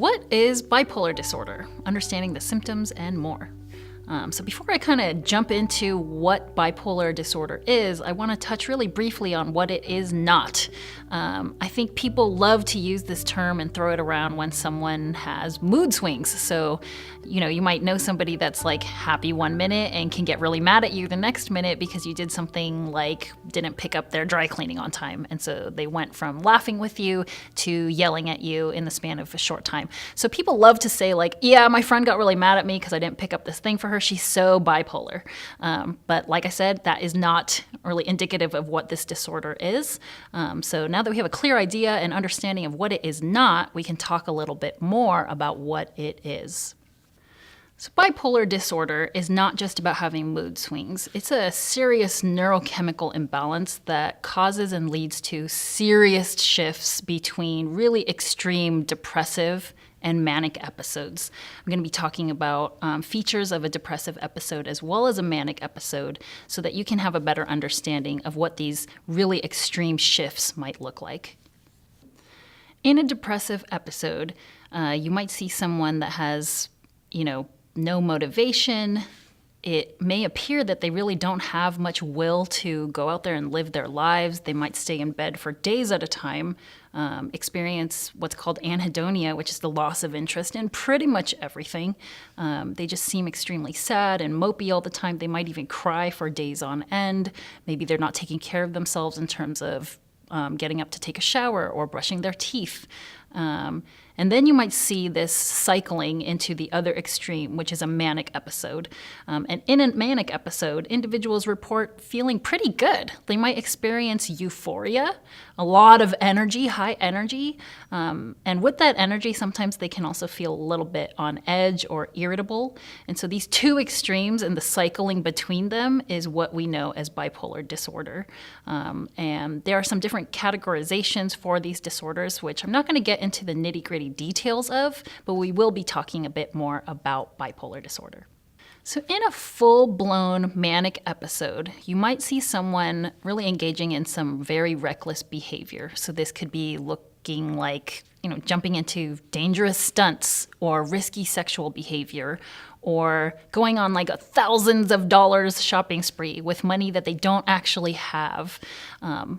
what is bipolar disorder? Understanding the symptoms and more. So before I kind of jump into what bipolar disorder is, I want to touch really briefly on what it is not. I think people love to use this term and throw it around when someone has mood swings. So, you might know somebody that's like happy one minute and can get really mad at you the next minute because you did something like didn't pick up their dry cleaning on time. And so they went from laughing with you to yelling at you in the span of a short time. So people love to say like, yeah, my friend got really mad at me because I didn't pick up this thing for her. She's so bipolar. But like I said, that is not really indicative of what this disorder is. So now that we have a clear idea and understanding of what it is not, we can talk a little bit more about what it is. So bipolar disorder is not just about having mood swings. It's a serious neurochemical imbalance that causes and leads to serious shifts between really extreme depressive and manic episodes. I'm going to be talking about features of a depressive episode as well as a manic episode so that you can have a better understanding of what these really extreme shifts might look like. In a depressive episode, you might see someone that has, no motivation. It may appear that they really don't have much will to go out there and live their lives. They might stay in bed for days at a time, experience what's called anhedonia, which is the loss of interest in pretty much everything. They just seem extremely sad and mopey all the time. They might even cry for days on end. Maybe they're not taking care of themselves in terms of getting up to take a shower or brushing their teeth. And then you might see this cycling into the other extreme, which is a manic episode. And in a manic episode, individuals report feeling pretty good. They might experience euphoria, a lot of energy, high energy. And with that energy, sometimes they can also feel a little bit on edge or irritable. And so these two extremes and the cycling between them is what we know as bipolar disorder. And there are some different categorizations for these disorders, which I'm not going to get into the nitty-gritty details of, but we will be talking a bit more about bipolar disorder. So in a full-blown manic episode, you might see someone really engaging in some very reckless behavior. So this could be looking like, jumping into dangerous stunts or risky sexual behavior, or going on like thousands of dollars shopping spree with money that they don't actually have.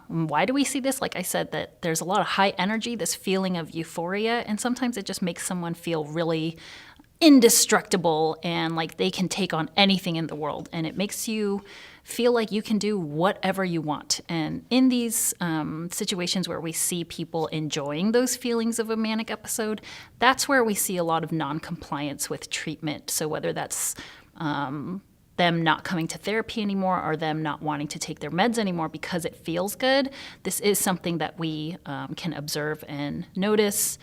Why do we see this? Like I said, that there's a lot of high energy, this feeling of euphoria, and sometimes it just makes someone feel really indestructible and like they can take on anything in the world. And it makes you feel like you can do whatever you want. And in these situations where we see people enjoying those feelings of a manic episode, that's where we see a lot of non-compliance with treatment. So whether that's them not coming to therapy anymore or them not wanting to take their meds anymore because it feels good, this is something that we can observe and notice.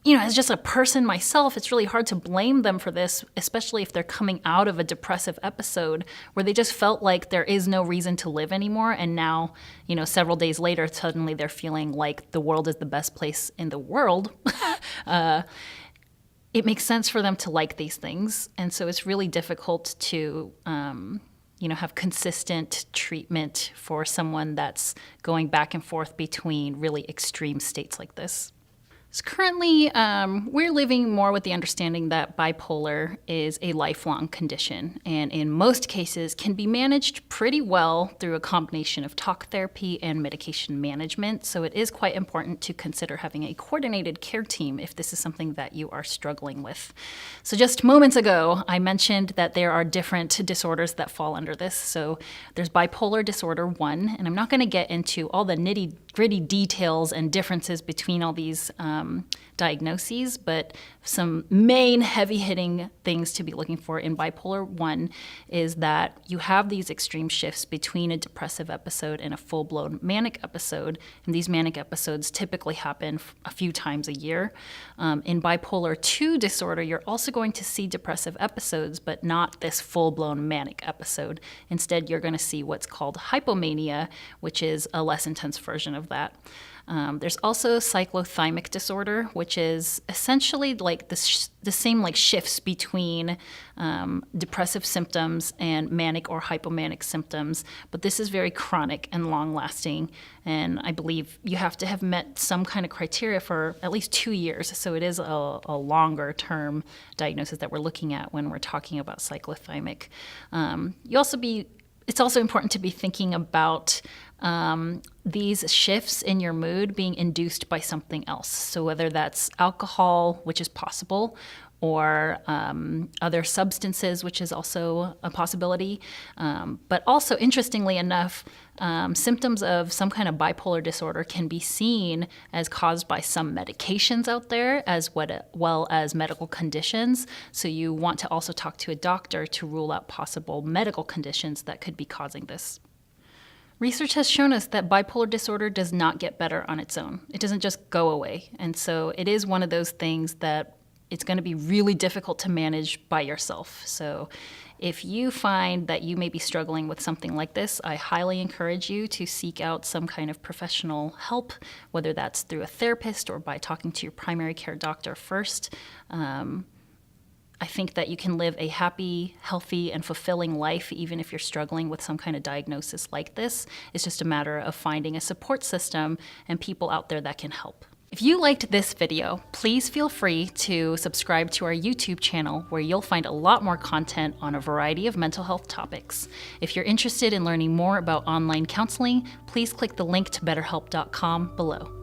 As just a person myself, it's really hard to blame them for this, especially if they're coming out of a depressive episode where they just felt like there is no reason to live anymore. And now, several days later, suddenly they're feeling like the world is the best place in the world. It makes sense for them to like these things. And so it's really difficult to, have consistent treatment for someone that's going back and forth between really extreme states like this. So currently, we're living more with the understanding that bipolar is a lifelong condition and in most cases can be managed pretty well through a combination of talk therapy and medication management. So it is quite important to consider having a coordinated care team if this is something that you are struggling with. So just moments ago, I mentioned that there are different disorders that fall under this. So there's bipolar disorder 1, and I'm not going to get into all the nitty-gritty details and differences between all these diagnoses, but some main heavy-hitting things to be looking for in bipolar 1 is that you have these extreme shifts between a depressive episode and a full-blown manic episode, and these manic episodes typically happen a few times a year. In bipolar 2 disorder, you're also going to see depressive episodes, but not this full-blown manic episode. Instead, you're going to see what's called hypomania, which is a less intense version of that. There's also cyclothymic disorder, which is essentially like the same like shifts between depressive symptoms and manic or hypomanic symptoms, but this is very chronic and long-lasting, and I believe you have to have met some kind of criteria for at least 2 years, so it is a longer-term diagnosis that we're looking at when we're talking about cyclothymic. It's also important to be thinking about these shifts in your mood being induced by something else. So whether that's alcohol, which is possible, or other substances, which is also a possibility. But also, interestingly enough, symptoms of some kind of bipolar disorder can be seen as caused by some medications out there, as well as medical conditions. So you want to also talk to a doctor to rule out possible medical conditions that could be causing this. Research has shown us that bipolar disorder does not get better on its own. It doesn't just go away. And so it is one of those things that it's going to be really difficult to manage by yourself. So if you find that you may be struggling with something like this, I highly encourage you to seek out some kind of professional help, whether that's through a therapist or by talking to your primary care doctor first. I think that you can live a happy, healthy, and fulfilling life even if you're struggling with some kind of diagnosis like this. It's just a matter of finding a support system and people out there that can help. If you liked this video, please feel free to subscribe to our YouTube channel where you'll find a lot more content on a variety of mental health topics. If you're interested in learning more about online counseling, please click the link to BetterHelp.com below.